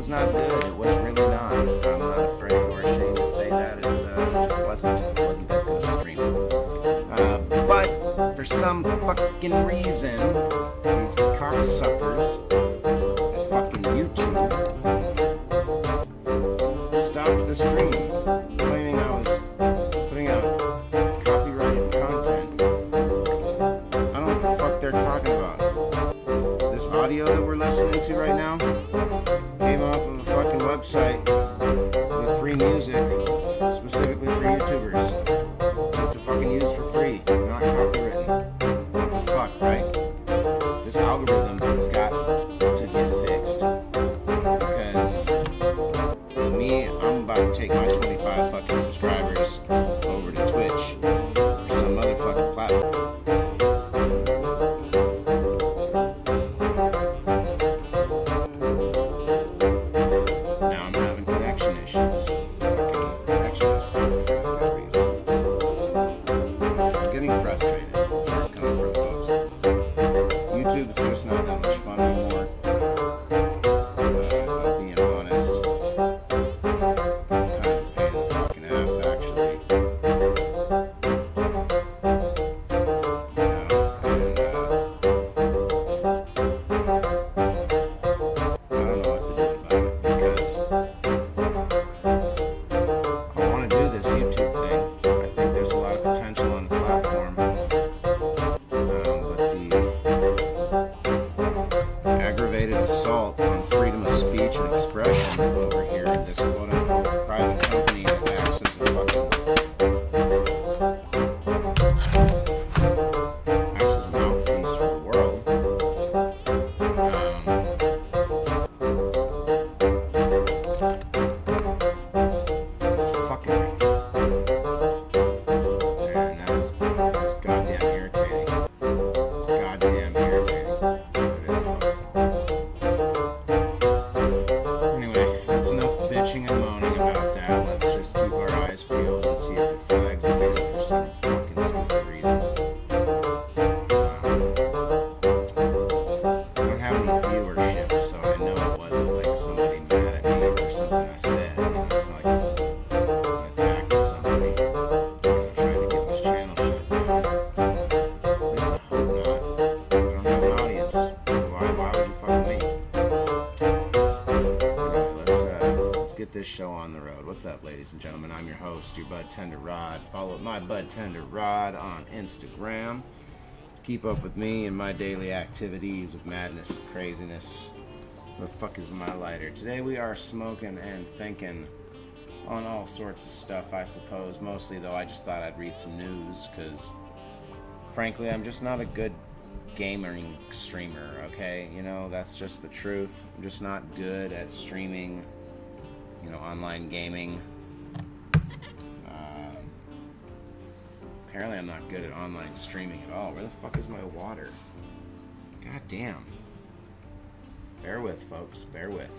was not good. It was really not. I'm not afraid or ashamed to say that. It just wasn't. It wasn't that good of a stream. But for some fucking reason, these cocksuckers at fucking YouTube stopped the stream, claiming I was putting out copyrighted content. I don't know what the fuck they're talking about. This audio that we're listening to right now came off of a fucking website with free music, specifically for YouTubers. So to fucking use for free, not copywritten. What the fuck, right? This algorithm has got to get fixed. Because me, I'm about to take my 25 fucking subscribers over to Twitch or some other fucking platform. Now I'm having connection issues. Fucking connection is stupid for that reason. I'm getting frustrated. That's where I'm coming from, folks. YouTube's just not that much fun anymore. If I'm being honest. It's kind of a pain in the fucking ass, actually. I don't know what to do about it because I want to do this YouTube thing. I think there's a lot of potential on the platform. But the aggravated assault on freedom of speech and expression over here in this quote-unquote private company that acts as a mouthpiece for the world. It's fucking man, that's goddamn irritating. Goddamn irritating. It is, folks. Anyway, that's enough bitching and moaning about that. Let's just keep our eyes peeled and see if it flags again for some fucking stupid reason. I don't have any viewership, so I know it wasn't like somebody mad at me for something I said. You know, it's not like this is an attack on somebody, trying to get this channel shut down. At least I hope not. I don't have an audience. Why would you fuck me? Let's get this show on the road. What's up, ladies and gentlemen? I'm your host, your Bud Tender Rod. Follow my Bud Tender Rod on Instagram. Keep up with me and my daily activities of madness and craziness. Where the fuck is my lighter? Today we are smoking and thinking on all sorts of stuff, I suppose. Mostly, though, I just thought I'd read some news, because frankly, I'm just not a good gaming streamer, okay? You know, that's just the truth. I'm just not good at streaming, you know, online gaming. Apparently I'm not good at online streaming at all. Where the fuck is my water? God damn. Bear with, folks. Bear with.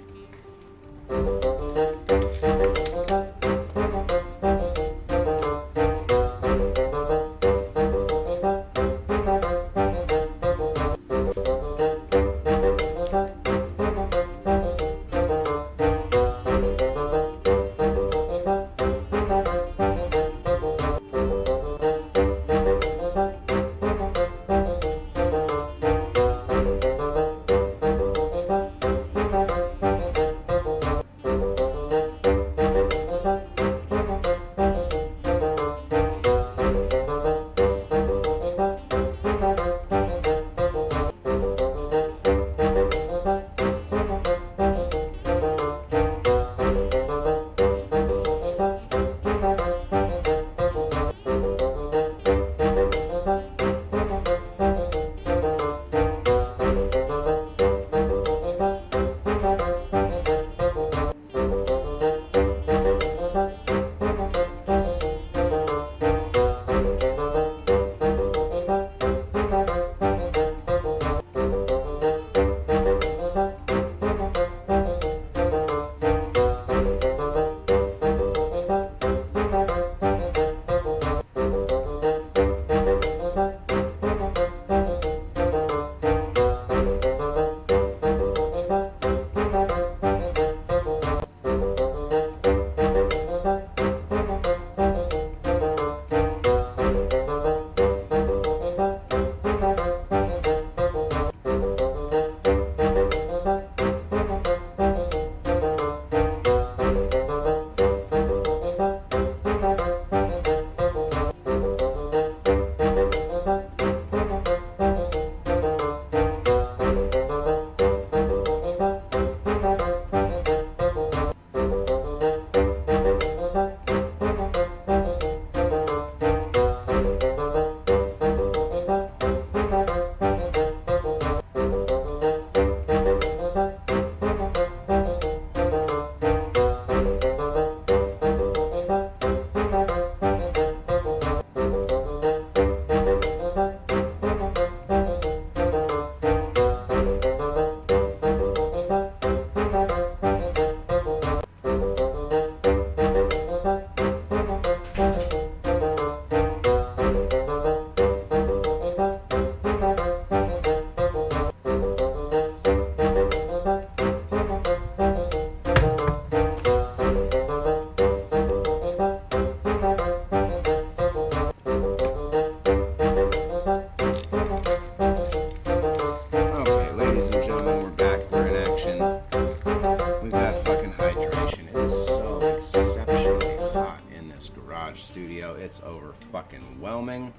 ventilation. It is so exceptionally hot in this garage studio. It's over-fucking-whelming.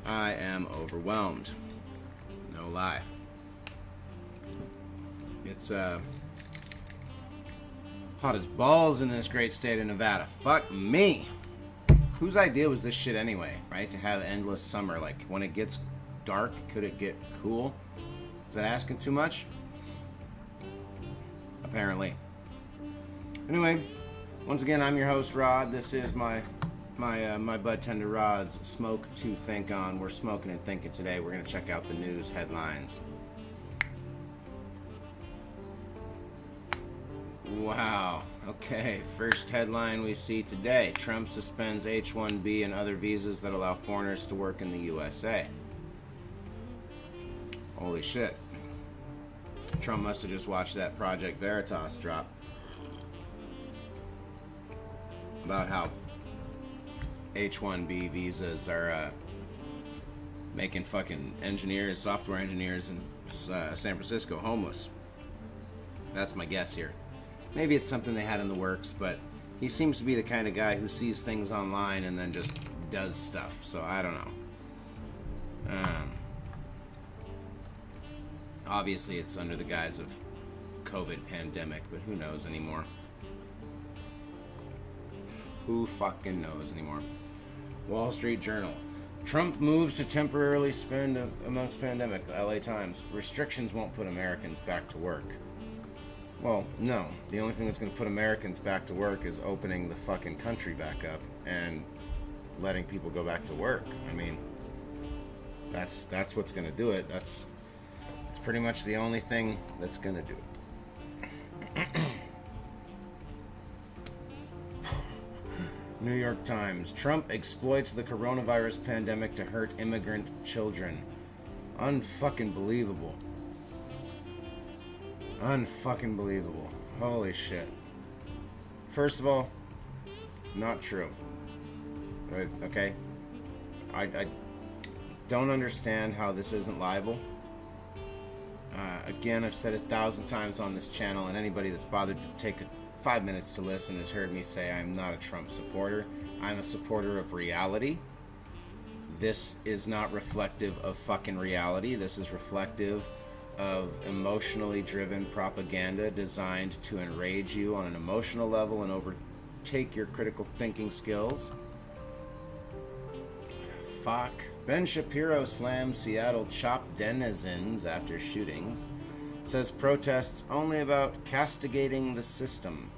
I am overwhelmed. No lie. It's hot as balls in this great state of Nevada. Fuck me. Whose idea was this shit anyway, right? To have endless summer. Like, when it gets dark, could it get cool? Is that asking too much? Apparently. Anyway, once again, I'm your host, Rod. This is my Bud Tender Rod's Smoke to Think On. We're smoking and thinking today. We're going to check out the news headlines. Wow. Okay, first headline we see today. Trump suspends H-1B and other visas that allow foreigners to work in the USA. Holy shit. Trump must have just watched that Project Veritas drop about how H-1B visas are making fucking engineers, software engineers in San Francisco homeless. That's my guess here. Maybe it's something they had in the works, but he seems to be the kind of guy who sees things online and then just does stuff, so I don't know. Obviously, it's under the guise of COVID pandemic, but who knows anymore? Who fucking knows anymore? Wall Street Journal. Trump moves to temporarily spend amongst pandemic. LA Times. Restrictions won't put Americans back to work. Well, no. The only thing that's going to put Americans back to work is opening the fucking country back up and letting people go back to work. I mean, that's what's going to do it. It's pretty much the only thing that's going to do it. New York Times. Trump exploits the coronavirus pandemic to hurt immigrant children. Unfucking believable. Unfucking believable. Holy shit. First of all, not true. Right? Okay? I don't understand how this isn't libel. Again, I've said 1,000 times on this channel, and anybody that's bothered to take 5 minutes to listen has heard me say I'm not a Trump supporter. I'm a supporter of reality. This is not reflective of fucking reality. This is reflective of emotionally driven propaganda designed to enrage you on an emotional level and overtake your critical thinking skills. Fuck. Ben Shapiro slams Seattle CHOP denizens after shootings. Says protests only about castigating the system.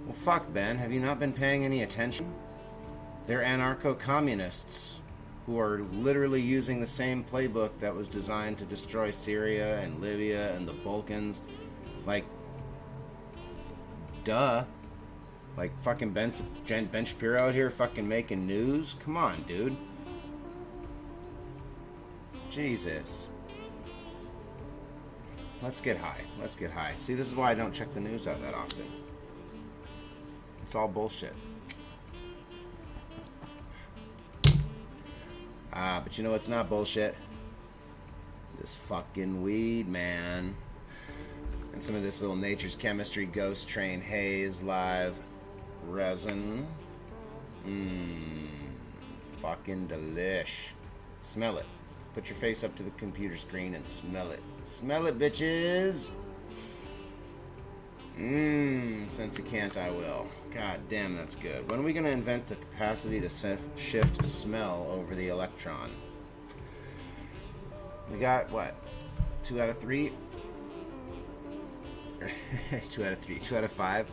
Well, fuck, Ben. Have you not been paying any attention? They're anarcho-communists who are literally using the same playbook that was designed to destroy Syria and Libya and the Balkans. Like, duh. Like, fucking Ben Shapiro out here fucking making news? Come on, dude. Jesus. Let's get high. Let's get high. See, this is why I don't check the news out that often. It's all bullshit. But you know what's not bullshit? This fucking weed, man. And some of this little Nature's Chemistry Ghost Train Haze Live resin. Fucking delish. Smell it. Put your face up to the computer screen and smell it. Smell it, bitches! Since you can't, I will. God damn, that's good. When are we going to invent the capacity to shift smell over the electron? We got, what? 2 out of 3? 2 out of 3. 2 out of 5?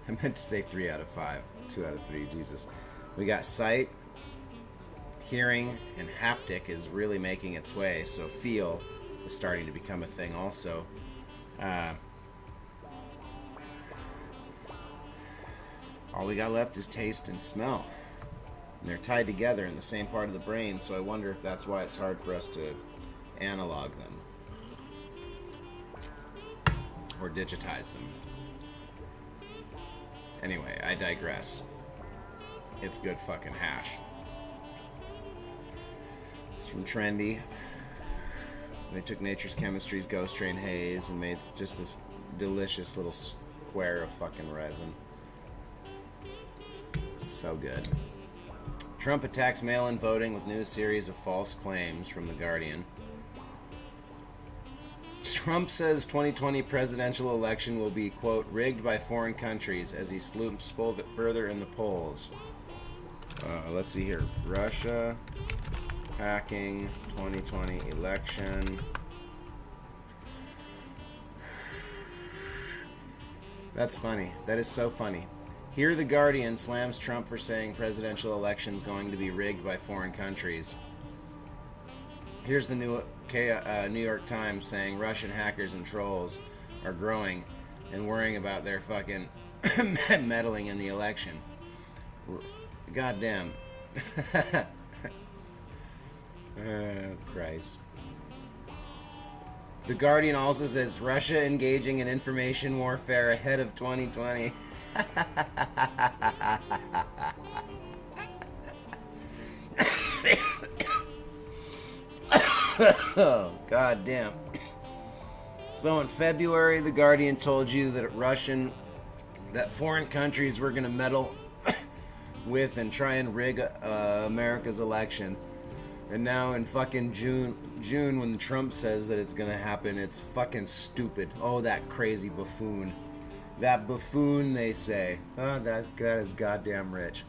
I meant to say 3 out of 5. 2 out of 3, Jesus. We got sight, hearing, and haptic is really making its way, so feel is starting to become a thing also. All we got left is taste and smell. And they're tied together in the same part of the brain, so I wonder if that's why it's hard for us to analog them. Or digitize them. Anyway, I digress. It's good fucking hash. It's from Trendy. They took Nature's Chemistry's Ghost Train Haze and made just this delicious little square of fucking resin. So good. Trump attacks mail-in voting with new series of false claims from The Guardian. Trump says 2020 presidential election will be, quote, rigged by foreign countries as he sloops further in the polls. Let's see here. Russia hacking 2020 election. That's funny. That is so funny. Here, The Guardian slams Trump for saying presidential election's going to be rigged by foreign countries. Here's the New York Times saying Russian hackers and trolls are growing and worrying about their fucking meddling in the election. Goddamn. Oh, Christ. The Guardian also says Russia engaging in information warfare ahead of 2020. Oh, God damn. So in February, The Guardian told you that foreign countries were going to meddle with and try and rig America's election. And now in fucking June, when Trump says that it's going to happen, it's fucking stupid. Oh, that crazy buffoon. That buffoon, they say. Oh, that is goddamn rich.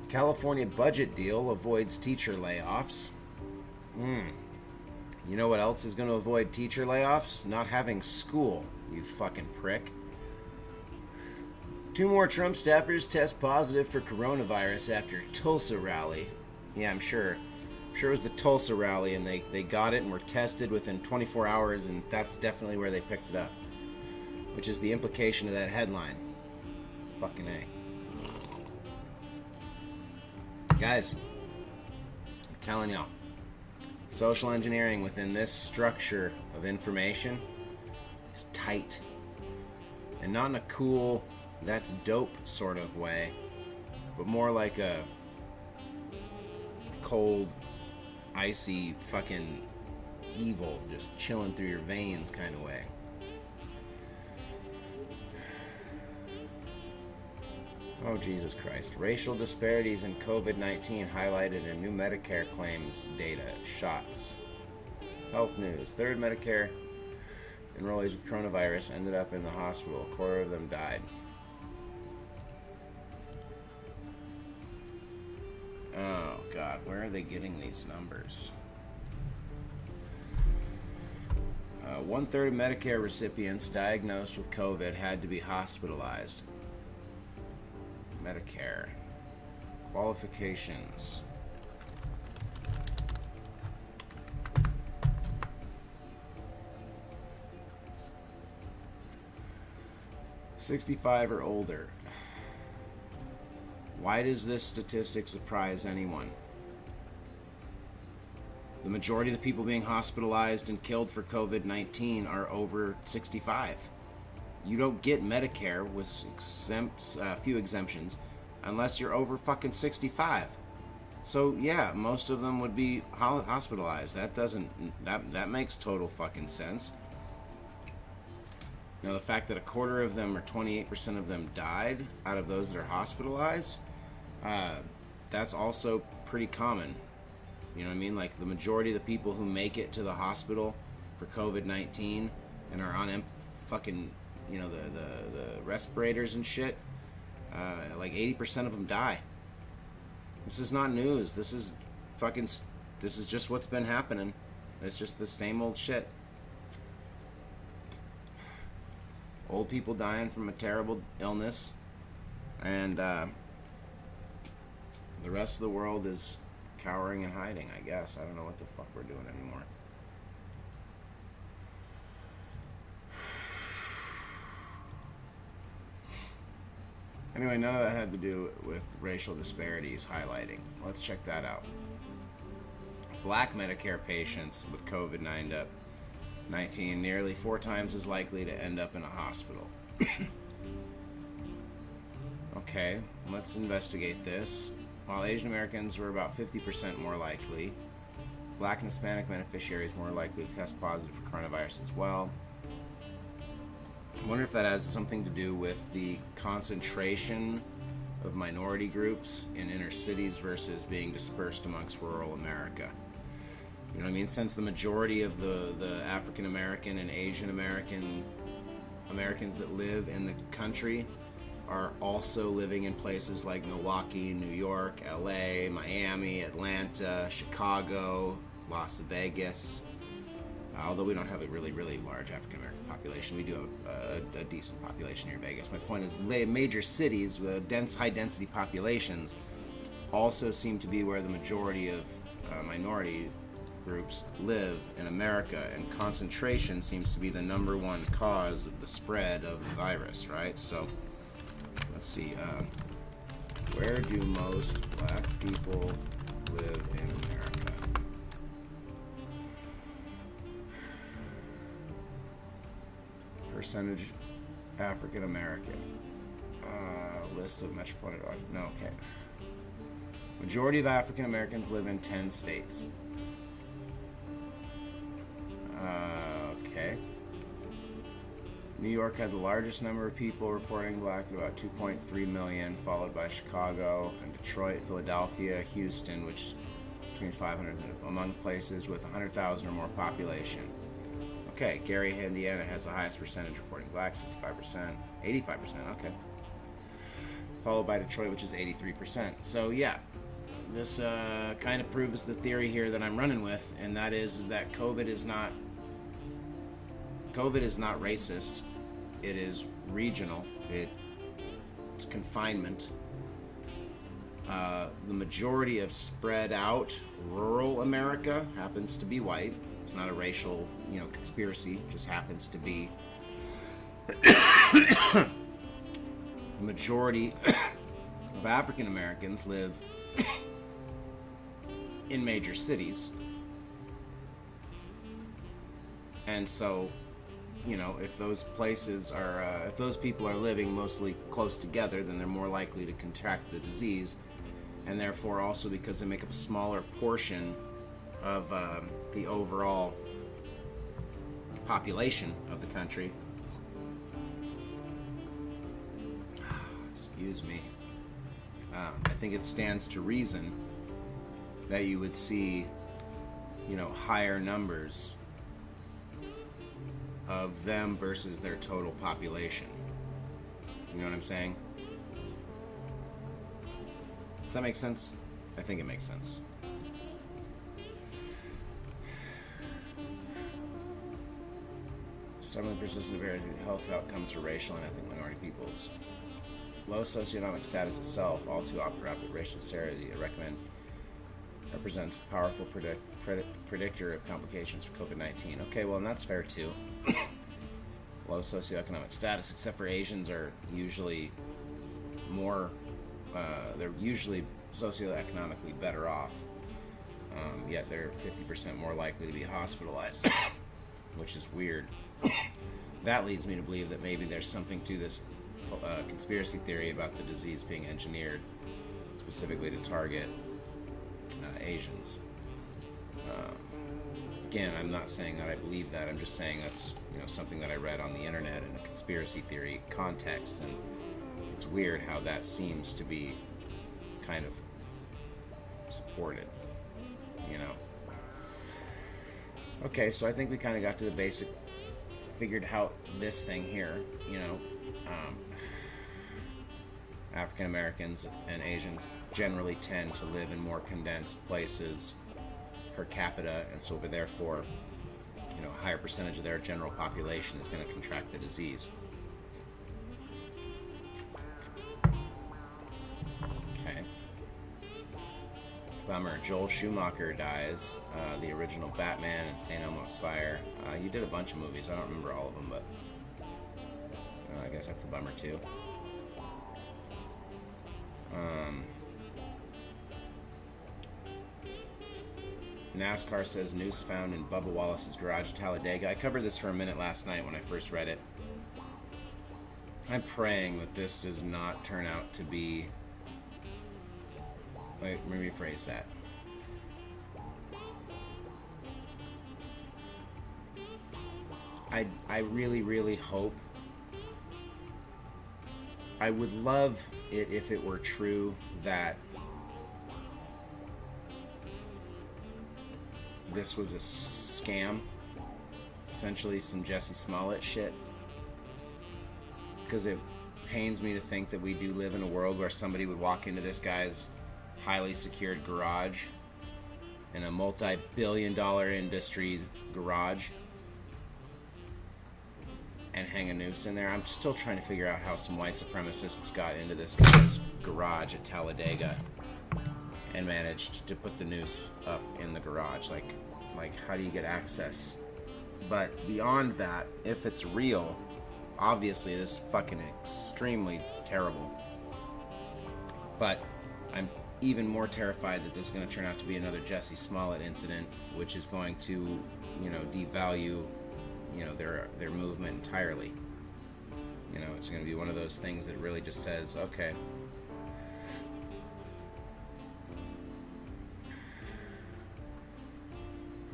California budget deal avoids teacher layoffs. You know what else is going to avoid teacher layoffs? Not having school, you fucking prick. 2 more Trump staffers test positive for coronavirus after Tulsa rally. Yeah, I'm sure. I'm sure it was the Tulsa rally, and they got it and were tested within 24 hours, and that's definitely where they picked it up. Which is the implication of that headline. Fucking A. Guys, I'm telling y'all, social engineering within this structure of information is tight. And not in a cool, that's dope sort of way, but more like a cold, icy, fucking evil just chilling through your veins kind of way. Oh, Jesus Christ. Racial disparities in COVID-19 highlighted in new Medicare claims data. Shots. Health news. Third Medicare enrollees with coronavirus ended up in the hospital. A quarter of them died. Oh, God. Where are they getting these numbers? 1/3 of Medicare recipients diagnosed with COVID had to be hospitalized. Medicare. Qualifications. '65 or older. Why does this statistic surprise anyone? The majority of the people being hospitalized and killed for COVID-19 are over 65. You don't get Medicare with few exemptions unless you're over fucking 65. So yeah, most of them would be hospitalized. That makes total fucking sense. Now the fact that a quarter of them or 28% of them died out of those that are hospitalized, that's also pretty common. You know what I mean? Like the majority of the people who make it to the hospital for COVID-19 and are on fucking, you know, the respirators and shit, like 80% of them die. This is not news. This is just what's been happening. It's just the same old shit. Old people dying from a terrible illness, and the rest of the world is cowering and hiding, I guess. I don't know what the fuck we're doing anymore. Anyway, none of that had to do with racial disparities highlighting. Let's check that out. Black Medicare patients with COVID-19 nearly 4 times as likely to end up in a hospital. Okay, let's investigate this. While Asian Americans were about 50% more likely, Black and Hispanic beneficiaries more likely to test positive for coronavirus as well. I wonder if that has something to do with the concentration of minority groups in inner cities versus being dispersed amongst rural America. You know what I mean? Since the majority of the African American and Asian Americans that live in the country are also living in places like Milwaukee, New York, LA, Miami, Atlanta, Chicago, Las Vegas. Although we don't have a really, really large African American population, we do have a decent population here in Vegas. My point is, major cities with high density populations also seem to be where the majority of minority groups live in America, and concentration seems to be the number one cause of the spread of the virus, right? So, let's see. Where do most black people live in America? Percentage African American. List of metropolitan. No, okay. Majority of African Americans live in 10 states. Okay. New York had the largest number of people reporting black, at about 2.3 million, followed by Chicago and Detroit, Philadelphia, Houston, which between 500 among places with 100,000 or more population. Okay, Gary, Indiana has the highest percentage reporting black, 65%, 85%, okay. Followed by Detroit, which is 83%. So yeah, this kind of proves the theory here that I'm running with, and that is that COVID is not racist. It is regional. It's confinement. The majority of spread out rural America happens to be white. It's not a racial, conspiracy. It just happens to be the majority of African Americans live in major cities. And so, if those places are, if those people are living mostly close together, then they're more likely to contract the disease. And therefore also because they make up a smaller portion of the overall population of the country. Excuse me. I think it stands to reason that you would see, higher numbers of them versus their total population. You know what I'm saying? Does that make sense? I think it makes sense. Stubbornly persistent health outcomes for racial and ethnic minority peoples. Low socioeconomic status itself, all too often rapid racial disparity, represents a powerful predictor of complications for COVID-19. Okay, well, and that's fair too. Low socioeconomic status, except for Asians, are usually more, they're usually socioeconomically better off, yet they're 50% more likely to be hospitalized, which is weird. That leads me to believe that maybe there's something to this conspiracy theory about the disease being engineered specifically to target Asians. Again, I'm not saying that I believe that. I'm just saying that's something that I read on the internet in a conspiracy theory context, and it's weird how that seems to be kind of supported. Okay, so I think we kind of got to the basic, figured out this thing here. African Americans and Asians generally tend to live in more condensed places per capita, and so therefore, a higher percentage of their general population is going to contract the disease. Okay. Bummer. Joel Schumacher dies. The original Batman and St. Elmo's Fire. You did a bunch of movies. I don't remember all of them, but I guess that's a bummer too. NASCAR says noose found in Bubba Wallace's garage at Talladega. I covered this for a minute last night when I first read it. I'm praying that this does not turn out to be... Let me rephrase that. I really, really hope I would love it if it were true that this was a scam, essentially some Jussie Smollett shit, because it pains me to think that we do live in a world where somebody would walk into this guy's highly secured garage, in a multi-billion-dollar industry garage, and hang a noose in there. I'm still trying to figure out how some white supremacists got into this guy's garage at Talladega and managed to put the noose up in the garage. Like how do you get access? But beyond that, if it's real, obviously this is fucking extremely terrible. But I'm even more terrified that this is going to turn out to be another Jussie Smollett incident, which is going to, devalue, their movement entirely. It's going to be one of those things that really just says, okay,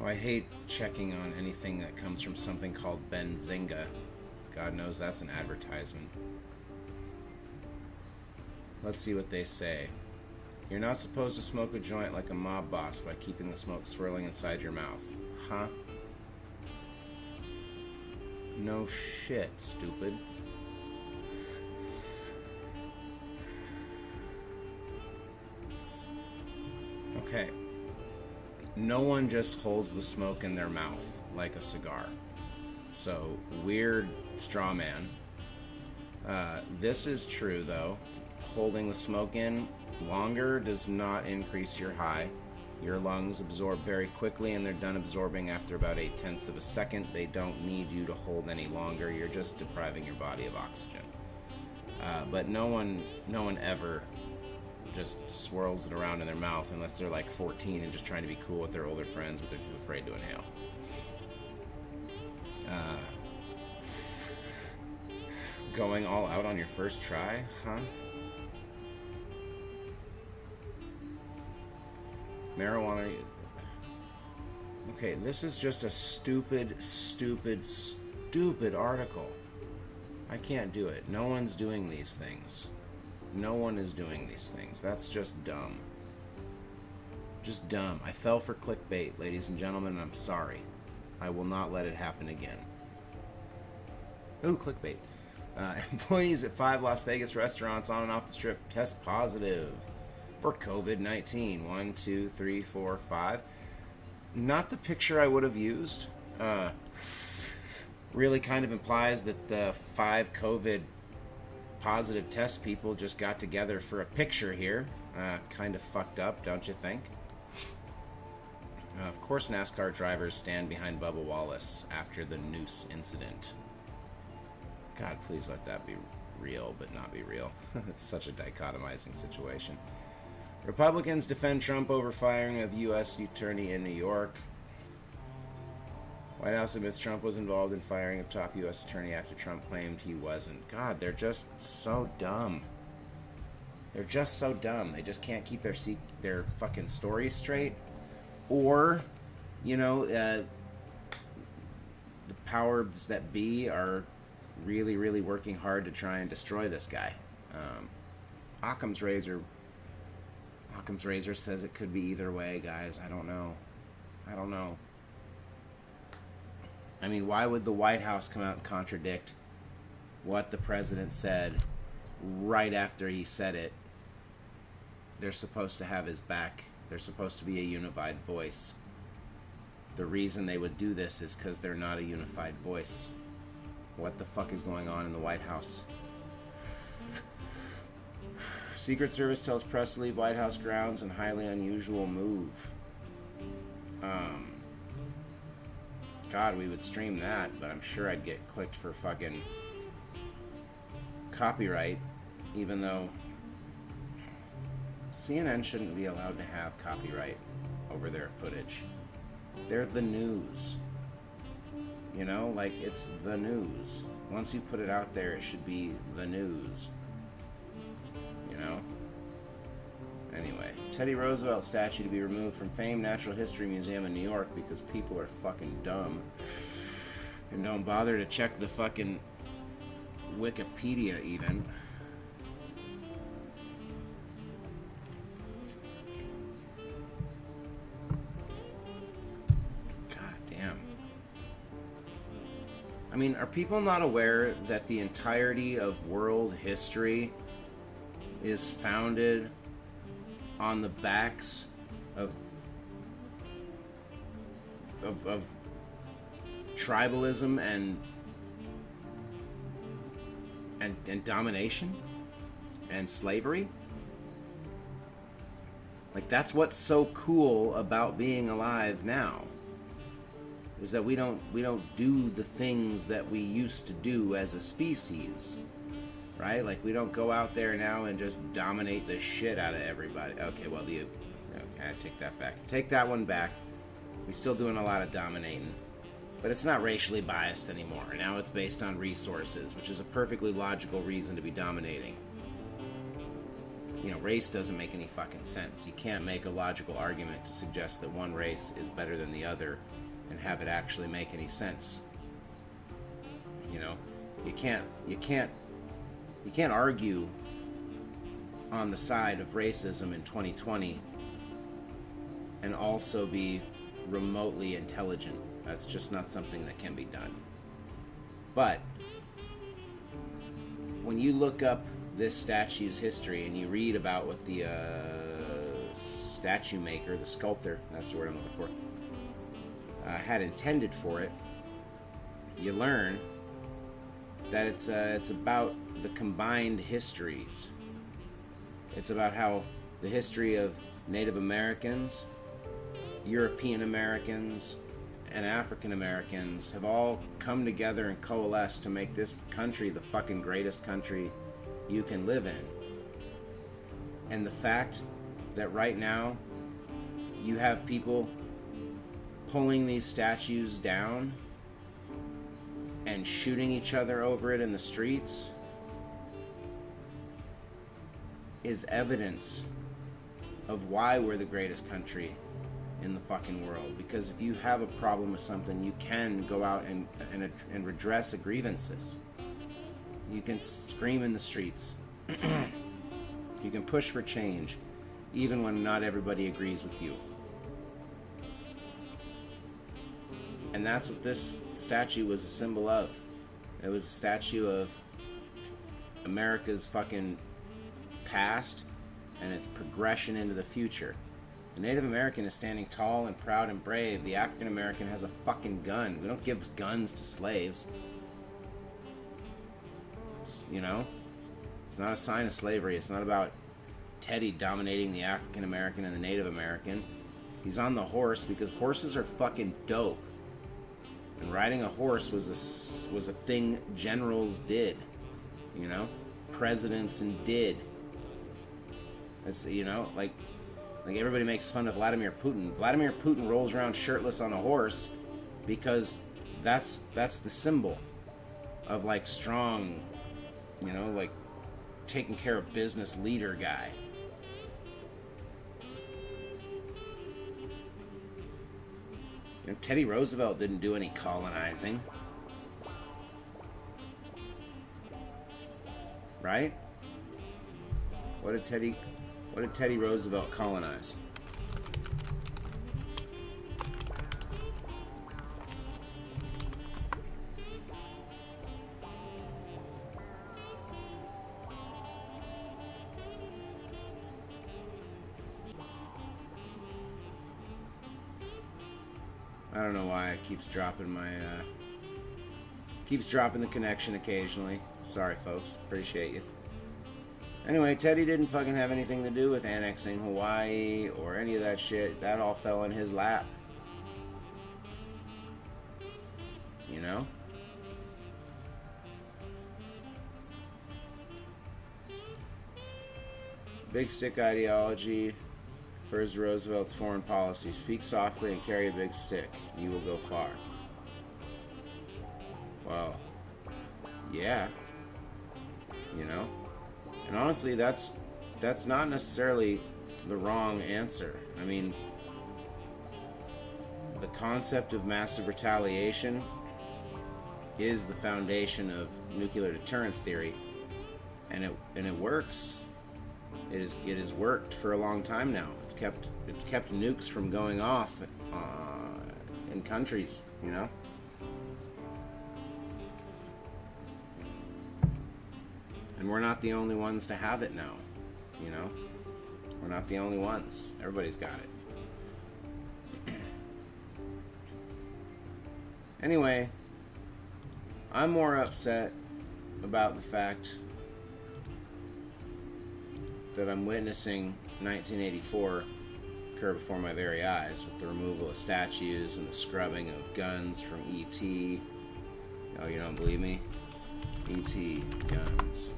I hate checking on anything that comes from something called Benzinga. God knows that's an advertisement. Let's see what they say. You're not supposed to smoke a joint like a mob boss by keeping the smoke swirling inside your mouth. Huh? No shit, stupid. Okay. No one just holds the smoke in their mouth like a cigar. So, weird straw man. This is true, though. Holding the smoke in longer does not increase your high. Your lungs absorb very quickly, and they're done absorbing after about 0.8 of a second. They don't need you to hold any longer. You're just depriving your body of oxygen. But no one ever just swirls it around in their mouth unless they're like 14 and just trying to be cool with their older friends, but they're too afraid to inhale. Going all out on your first try, huh? Marijuana. Okay, this is just a stupid article. I can't do it. No one's doing these things. No one is doing these things. That's just dumb. Just dumb. I fell for clickbait, ladies and gentlemen, and I'm sorry. I will not let it happen again. Ooh, clickbait. Employees at 5 Las Vegas restaurants on and off the strip test positive for COVID-19. 1, 2, 3, 4, 5. Not the picture I would have used. Really kind of implies that the 5 COVID positive test people just got together for a picture here. Kind of fucked up, don't you think? Of course, NASCAR drivers stand behind Bubba Wallace after the noose incident. God, please let that be real, but not be real. It's such a dichotomizing situation. Republicans defend Trump over firing of U.S. attorney in New York. White House admits Trump was involved in firing of top U.S. attorney after Trump claimed he wasn't. God, they're just so dumb. They're just so dumb. They just can't keep their fucking stories straight. Or, the powers that be are really, really working hard to try and destroy this guy. Occam's razor says it could be either way, guys. I don't know. I mean, why would the White House come out and contradict what the president said right after he said it? They're supposed to have his back. They're supposed to be a unified voice. The reason they would do this is because they're not a unified voice. What the fuck is going on in the White House? Secret Service tells press to leave White House grounds in highly unusual move. God, we would stream that, but I'm sure I'd get clicked for fucking copyright, even though CNN shouldn't be allowed to have copyright over their footage. They're the news. It's the news. Once you put it out there, it should be the news. Anyway, Teddy Roosevelt statue to be removed from famed Natural History Museum in New York because people are fucking dumb and don't bother to check the fucking Wikipedia even. I mean, are people not aware that the entirety of world history is founded on the backs of tribalism and domination and slavery? Like, that's what's so cool about being alive now, is that we don't do the things that we used to do as a species, right? Like, we don't go out there now and just dominate the shit out of everybody. Okay, well, okay, I take that back. Take that one back. We're still doing a lot of dominating, but it's not racially biased anymore. Now it's based on resources, which is a perfectly logical reason to be dominating. You know, race doesn't make any fucking sense. You can't make a logical argument to suggest that one race is better than the other and have it actually make any sense. You know, you can't argue on the side of racism in 2020 and also be remotely intelligent. That's just not something that can be done. But when you look up this statue's history and you read about what the statue maker, the sculptor, that's the word I'm looking for, had intended for it, you learn that it's about the combined histories. It's about how the history of Native Americans, European Americans, and African Americans have all come together and coalesced to make this country the fucking greatest country you can live in. And the fact that right now you have people pulling these statues down and shooting each other over it in the streets is evidence of why we're the greatest country in the fucking world. Because if you have a problem with something, you can go out and redress a grievances. You can scream in the streets. You can push for change, even when not everybody agrees with you. And that's what this statue was a symbol of. It was a statue of America's fucking past and its progression into the future. The Native American is standing tall and proud and brave. The African American has a fucking gun. We don't give guns to slaves. You know? It's not a sign of slavery. It's not about Teddy dominating the African American and the Native American. He's on the horse because horses are fucking dope. And riding a horse was a thing generals did. You know? Presidents and did. It's, you know, like everybody makes fun of Vladimir Putin. Vladimir Putin rolls around shirtless on a horse because that's the symbol of like strong, you know, like taking care of business leader guy. You know, Teddy Roosevelt didn't do any colonizing. Right? What did Teddy Roosevelt colonize? I don't know why it keeps dropping the connection occasionally. Sorry, folks. Appreciate you. Anyway, Teddy didn't fucking have anything to do with annexing Hawaii or any of that shit. That all fell in his lap. You know? Big stick ideology furs Roosevelt's foreign policy. Speak softly and carry a big stick. You will go far. Well, yeah. You know? And honestly, that's not necessarily the wrong answer. I mean, the concept of massive retaliation is the foundation of nuclear deterrence theory, and it works. It has worked for a long time now. It's kept nukes from going off in countries, you know. And we're not the only ones to have it now. You know? We're not the only ones. Everybody's got it. Anyway, I'm more upset about the fact that I'm witnessing 1984 occur before my very eyes with the removal of statues and the scrubbing of guns from E.T. Oh, you don't believe me? E.T. guns.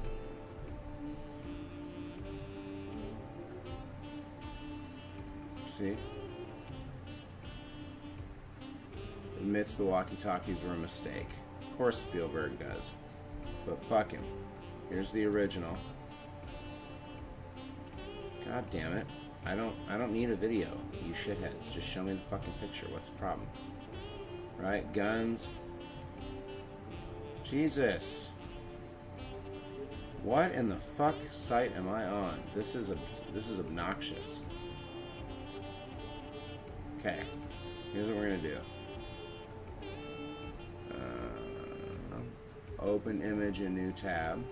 See? Admits the walkie-talkies were a mistake. Of course Spielberg does. But fuck him. Here's the original. God damn it. I don't need a video, you shitheads. Just show me the fucking picture. What's the problem? Right? Guns. Jesus. What in the fuck site am I on? This is obnoxious. Okay. Here's what we're gonna do. Open image in new tab.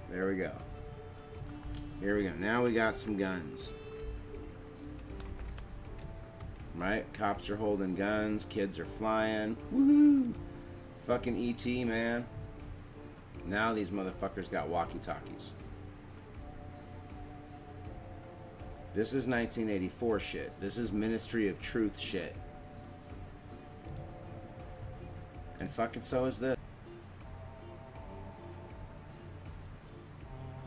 There we go. Here we go. Now we got some guns. Right? Cops are holding guns. Kids are flying. Woohoo! Fucking E.T., man. Now these motherfuckers got walkie-talkies. This is 1984 shit. This is Ministry of Truth shit. And fucking so is this.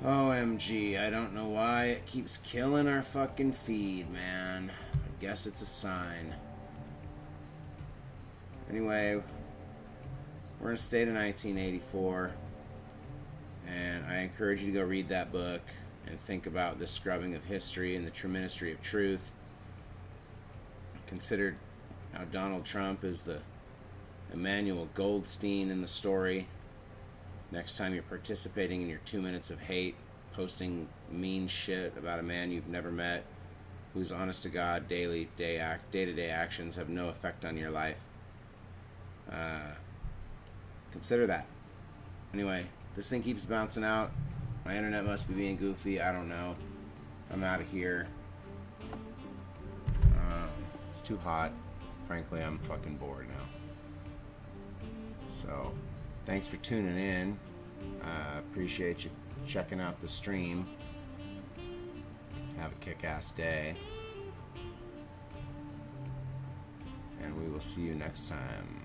OMG, I don't know why it keeps killing our fucking feed, man. I guess it's a sign. Anyway, we're in a state of 1984. And I encourage you to go read that book and think about the scrubbing of history and the true ministry of truth. Consider how Donald Trump is the Emmanuel Goldstein in the story. Next time you're participating in your 2 minutes of hate, posting mean shit about a man you've never met, whose honest to God day-to-day actions have no effect on your life, consider that. Anyway, this thing keeps bouncing out. My internet must be being goofy. I don't know. I'm out of here. It's too hot. Frankly, I'm fucking bored now. So, thanks for tuning in. Appreciate you checking out the stream. Have a kick-ass day. And we will see you next time.